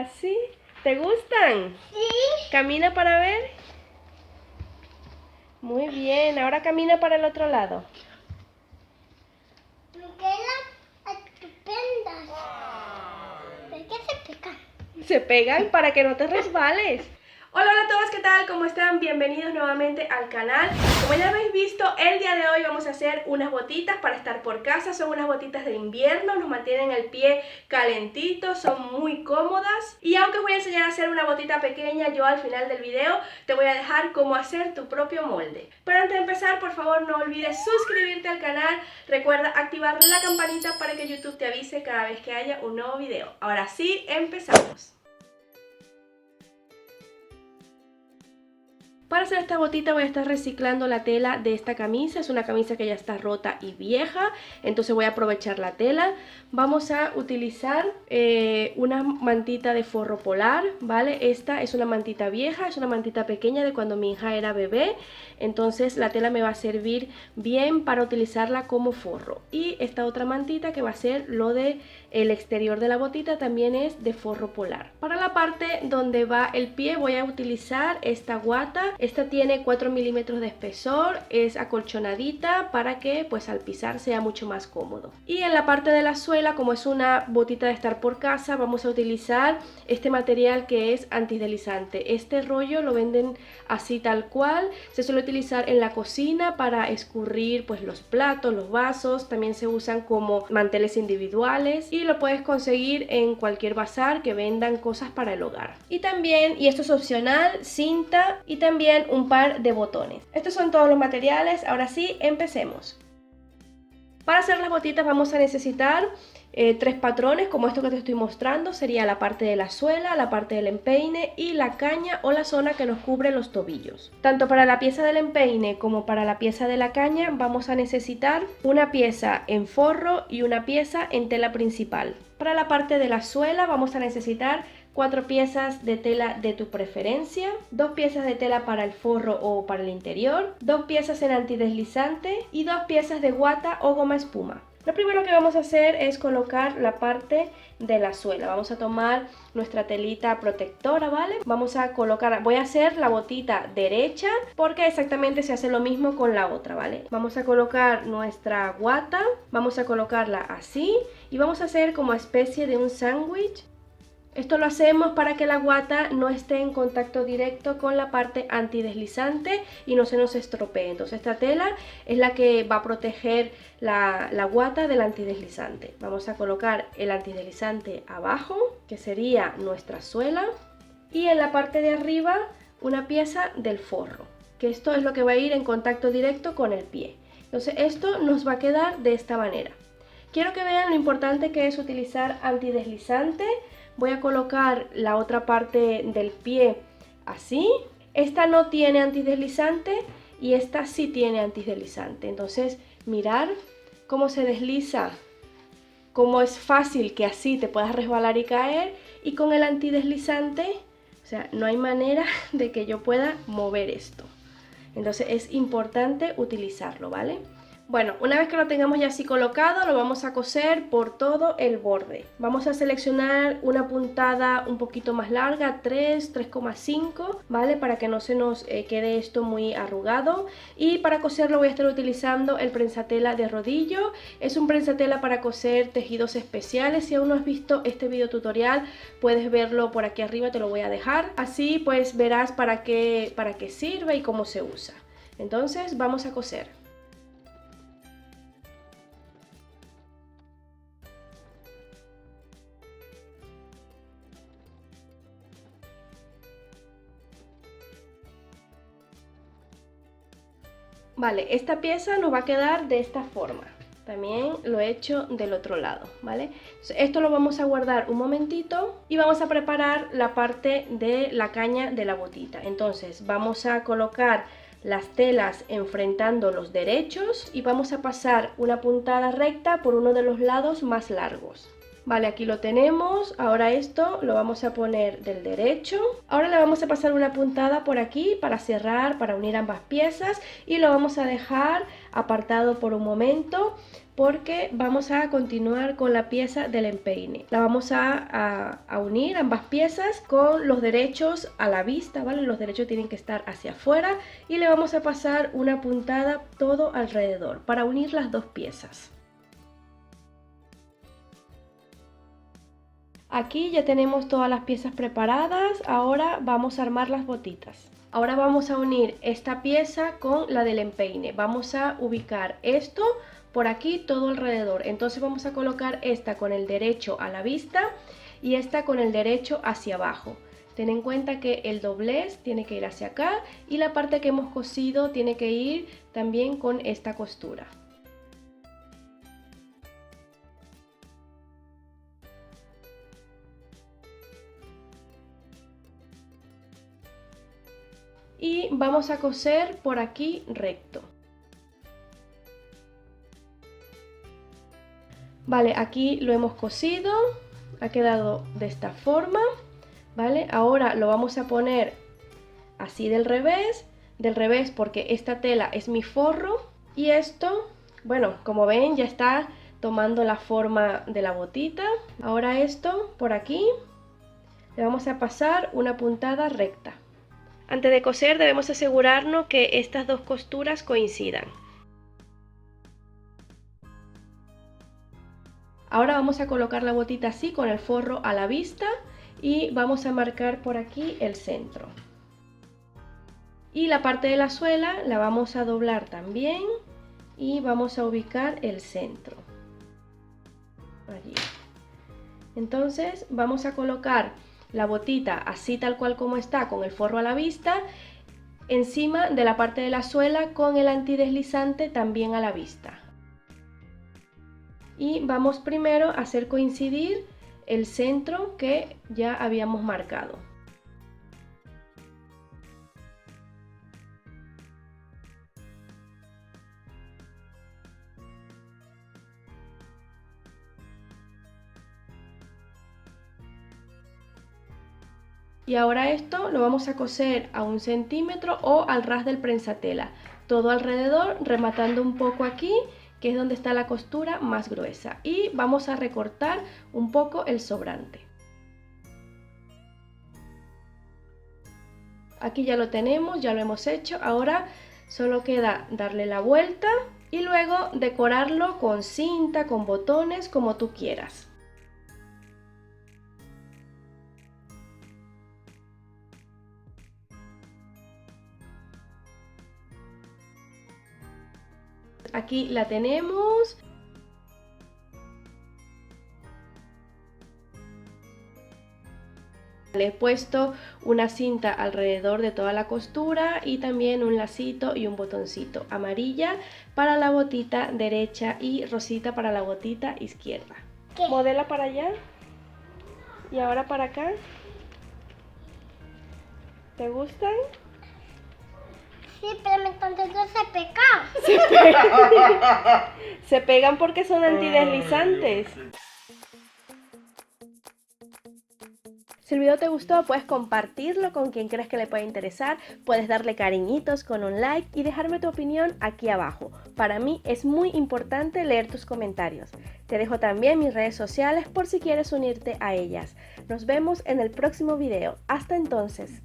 ¿Así? ¿Te gustan? Sí. Camina para ver. Muy bien, ahora camina para el otro lado. Me quedan estupendas. ¿Por qué se pican? Se pegan para que no te resbales. Hola a todos, ¿qué tal? ¿Cómo están? Bienvenidos nuevamente al canal. Como ya habéis visto, el día de hoy vamos a hacer unas botitas para estar por casa. Son unas botitas de invierno, nos mantienen el pie calentito, son muy cómodas. Y aunque os voy a enseñar a hacer una botita pequeña, yo al final del video te voy a dejar cómo hacer tu propio molde. Pero antes de empezar, por favor no olvides suscribirte al canal. Recuerda activar la campanita para que YouTube te avise cada vez que haya un nuevo video. Ahora sí, empezamos. Para hacer esta botita voy a estar reciclando la tela de esta camisa. Es una camisa que ya está rota y vieja, entonces voy a aprovechar la tela. Vamos a utilizar una mantita de forro polar, ¿vale? Esta es una mantita vieja, es una mantita pequeña de cuando mi hija era bebé. Entonces la tela me va a servir bien para utilizarla como forro. Y esta otra mantita que va a ser lo de el exterior de la botita también es de forro polar. Para la parte donde va el pie voy a utilizar esta guata. Esta tiene 4 milímetros de espesor, es acolchonadita para que pues al pisar sea mucho más cómodo. Y en la parte de la suela, como es una botita de estar por casa, vamos a utilizar este material que es antideslizante. Este rollo lo venden así tal cual, se suele utilizar en la cocina para escurrir pues los platos, los vasos, también se usan como manteles individuales y lo puedes conseguir en cualquier bazar que vendan cosas para el hogar. Y también, y esto es opcional, cinta y también un par de botones. Estos son todos los materiales. Ahora sí, empecemos. Para hacer las botitas vamos a necesitar 3 patrones como esto que te estoy mostrando. Sería la parte de la suela, la parte del empeine y la caña o la zona que nos cubre los tobillos. Tanto para la pieza del empeine como para la pieza de la caña vamos a necesitar una pieza en forro y una pieza en tela principal. Para la parte de la suela vamos a necesitar 4 piezas de tela de tu preferencia, 2 piezas de tela para el forro o para el interior, 2 piezas en antideslizante y 2 piezas de guata o goma espuma. Lo primero que vamos a hacer es colocar la parte de la suela. Vamos a tomar nuestra telita protectora, ¿vale? Vamos a colocar, voy a hacer la botita derecha porque exactamente se hace lo mismo con la otra, ¿vale? Vamos a colocar nuestra guata, vamos a colocarla así y vamos a hacer como especie de un sándwich. Esto lo hacemos para que la guata no esté en contacto directo con la parte antideslizante y no se nos estropee. Entonces esta tela es la que va a proteger la guata del antideslizante. Vamos a colocar el antideslizante abajo, que sería nuestra suela, y en la parte de arriba una pieza del forro, que esto es lo que va a ir en contacto directo con el pie. Entonces esto nos va a quedar de esta manera. Quiero que vean lo importante que es utilizar antideslizante. Voy a colocar la otra parte del pie así. Esta no tiene antideslizante y esta sí tiene antideslizante. Entonces, mirar cómo se desliza, cómo es fácil que así te puedas resbalar y caer. Y con el antideslizante, o sea, no hay manera de que yo pueda mover esto. Entonces es importante utilizarlo, ¿vale? Bueno, una vez que lo tengamos ya así colocado, lo vamos a coser por todo el borde. Vamos a seleccionar una puntada un poquito más larga, 3,5, ¿vale? Para que no se nos quede esto muy arrugado. Y para coserlo voy a estar utilizando el prensatela de rodillo. Es un prensatela para coser tejidos especiales. Si aún no has visto este video tutorial, puedes verlo por aquí arriba, te lo voy a dejar. Así pues verás para qué sirve y cómo se usa. Entonces vamos a coser. Vale, esta pieza nos va a quedar de esta forma. También lo he hecho del otro lado, ¿vale? Esto lo vamos a guardar un momentito y vamos a preparar la parte de la caña de la botita. Entonces vamos a colocar las telas enfrentando los derechos y vamos a pasar una puntada recta por uno de los lados más largos. Vale, aquí lo tenemos. Ahora esto lo vamos a poner del derecho. Ahora le vamos a pasar una puntada por aquí para cerrar, para unir ambas piezas y lo vamos a dejar apartado por un momento porque vamos a continuar con la pieza del empeine. La vamos a unir ambas piezas con los derechos a la vista, ¿vale? Los derechos tienen que estar hacia afuera y le vamos a pasar una puntada todo alrededor para unir las dos piezas. Aquí ya tenemos todas las piezas preparadas, ahora vamos a armar las botitas. Ahora vamos a unir esta pieza con la del empeine. Vamos a ubicar esto por aquí todo alrededor. Entonces vamos a colocar esta con el derecho a la vista y esta con el derecho hacia abajo. Ten en cuenta que el doblez tiene que ir hacia acá y la parte que hemos cosido tiene que ir también con esta costura. Y vamos a coser por aquí recto. Vale, aquí lo hemos cosido, ha quedado de esta forma, ¿vale? Ahora lo vamos a poner así del revés porque esta tela es mi forro y esto, bueno, como ven ya está tomando la forma de la botita. Ahora esto por aquí le vamos a pasar una puntada recta. Antes de coser debemos asegurarnos que estas dos costuras coincidan. Ahora vamos a colocar la botita así con el forro a la vista y vamos a marcar por aquí el centro. Y la parte de la suela la vamos a doblar también y vamos a ubicar el centro. Allí. Entonces vamos a colocar la botita así tal cual como está con el forro a la vista encima de la parte de la suela con el antideslizante también a la vista. Y vamos primero a hacer coincidir el centro que ya habíamos marcado. Y ahora esto lo vamos a coser a 1 centímetro o al ras del prensatela, todo alrededor, rematando un poco aquí, que es donde está la costura más gruesa. Y vamos a recortar un poco el sobrante. Aquí ya lo tenemos, ya lo hemos hecho, ahora solo queda darle la vuelta y luego decorarlo con cinta, con botones, como tú quieras. Aquí la tenemos. Le he puesto una cinta alrededor de toda la costura y también un lacito y un botoncito. Amarilla para la botita derecha y rosita para la botita izquierda. ¿Qué? Modela para allá y ahora para acá. ¿Te gustan? Sí, pero entonces no se pegan. Se pegan porque son antideslizantes. Si el video te gustó, puedes compartirlo con quien crees que le pueda interesar, puedes darle cariñitos con un like y dejarme tu opinión aquí abajo. Para mí es muy importante leer tus comentarios. Te dejo también mis redes sociales por si quieres unirte a ellas. Nos vemos en el próximo video. Hasta entonces.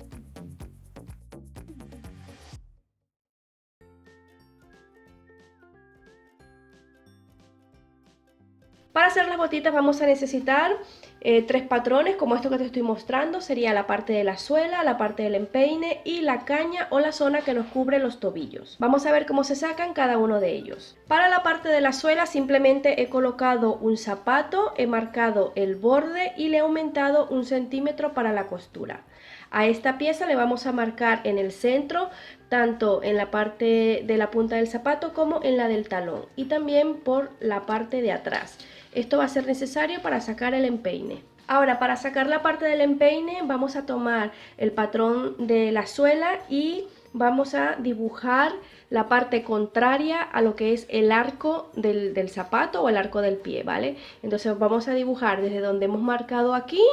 Para hacer las botitas vamos a necesitar 3 patrones como esto que te estoy mostrando. Sería la parte de la suela, la parte del empeine y la caña o la zona que nos cubre los tobillos. Vamos a ver cómo se sacan cada uno de ellos. Para la parte de la suela simplemente he colocado un zapato, he marcado el borde y le he aumentado 1 centímetro para la costura. A esta pieza le vamos a marcar en el centro, tanto en la parte de la punta del zapato como en la del talón y también por la parte de atrás. Esto va a ser necesario para sacar el empeine. Ahora, para sacar la parte del empeine vamos a tomar el patrón de la suela y vamos a dibujar la parte contraria a lo que es el arco del zapato o el arco del pie, ¿vale? Entonces vamos a dibujar desde donde hemos marcado aquí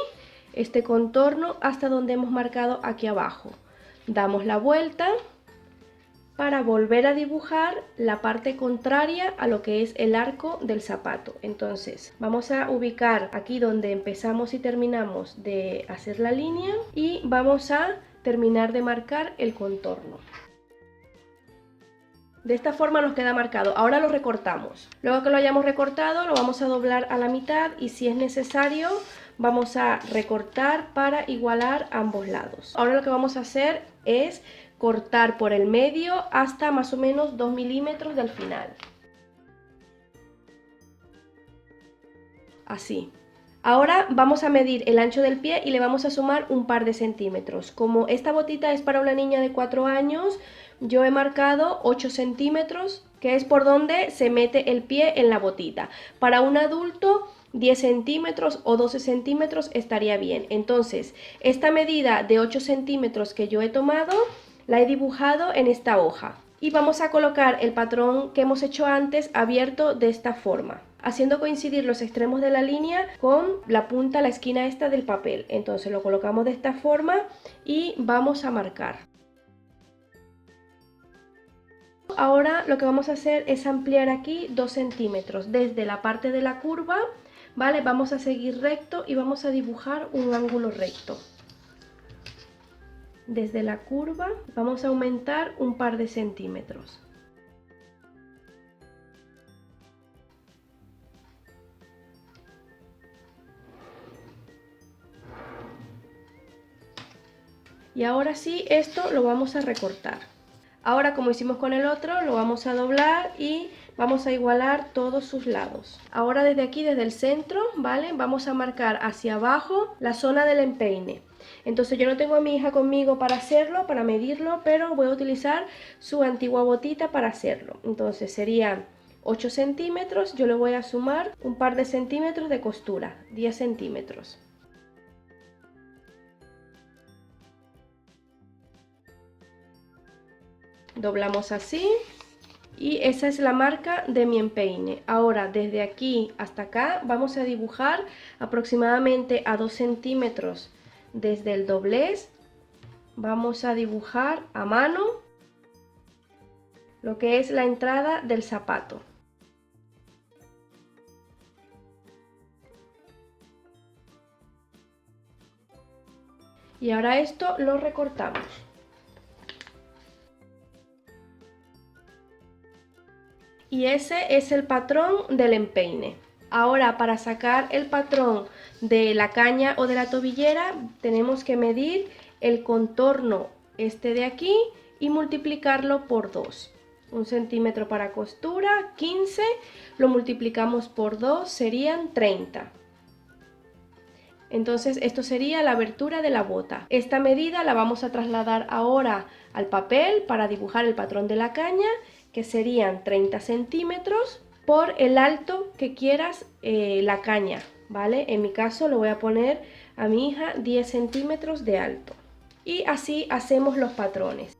este contorno hasta donde hemos marcado aquí abajo. Damos la vuelta para volver a dibujar la parte contraria a lo que es el arco del zapato. Entonces vamos a ubicar aquí donde empezamos y terminamos de hacer la línea y vamos a terminar de marcar el contorno. De esta forma nos queda marcado. Ahora lo recortamos. Luego que lo hayamos recortado, lo vamos a doblar a la mitad y si es necesario vamos a recortar para igualar ambos lados. Ahora lo que vamos a hacer es cortar por el medio hasta más o menos 2 milímetros del final. Así. Ahora vamos a medir el ancho del pie y le vamos a sumar un par de centímetros. Como esta botita es para una niña de 4 años, yo he marcado 8 centímetros, que es por donde se mete el pie en la botita. Para un adulto, 10 centímetros o 12 centímetros estaría bien. Entonces, esta medida de 8 centímetros que yo he tomado, la he dibujado en esta hoja. Y vamos a colocar el patrón que hemos hecho antes abierto de esta forma, haciendo coincidir los extremos de la línea con la punta, la esquina esta del papel. Entonces lo colocamos de esta forma y vamos a marcar. Ahora lo que vamos a hacer es ampliar aquí 2 centímetros desde la parte de la curva, ¿vale? Vamos a seguir recto y vamos a dibujar un ángulo recto. Desde la curva vamos a aumentar un par de centímetros. Y ahora sí, esto lo vamos a recortar. Ahora, como hicimos con el otro, lo vamos a doblar y vamos a igualar todos sus lados. Ahora desde aquí, desde el centro, ¿vale? Vamos a marcar hacia abajo la zona del empeine. Entonces yo no tengo a mi hija conmigo para hacerlo, para medirlo, pero voy a utilizar su antigua botita para hacerlo. Entonces serían 8 centímetros, yo le voy a sumar un par de centímetros de costura, 10 centímetros. Doblamos así y esa es la marca de mi empeine. Ahora desde aquí hasta acá vamos a dibujar aproximadamente a 2 centímetros desde el doblez. Vamos a dibujar a mano lo que es la entrada del zapato. Y ahora esto lo recortamos. Y ese es el patrón del empeine. Ahora, para sacar el patrón de la caña o de la tobillera, tenemos que medir el contorno este de aquí y multiplicarlo por 2. 1 centímetro para costura, 15, lo multiplicamos por 2, serían 30. Entonces esto sería la abertura de la bota. Esta medida la vamos a trasladar ahora al papel para dibujar el patrón de la caña, que serían 30 centímetros por el alto que quieras la caña, ¿vale? En mi caso lo voy a poner a mi hija 10 centímetros de alto. Y así hacemos los patrones.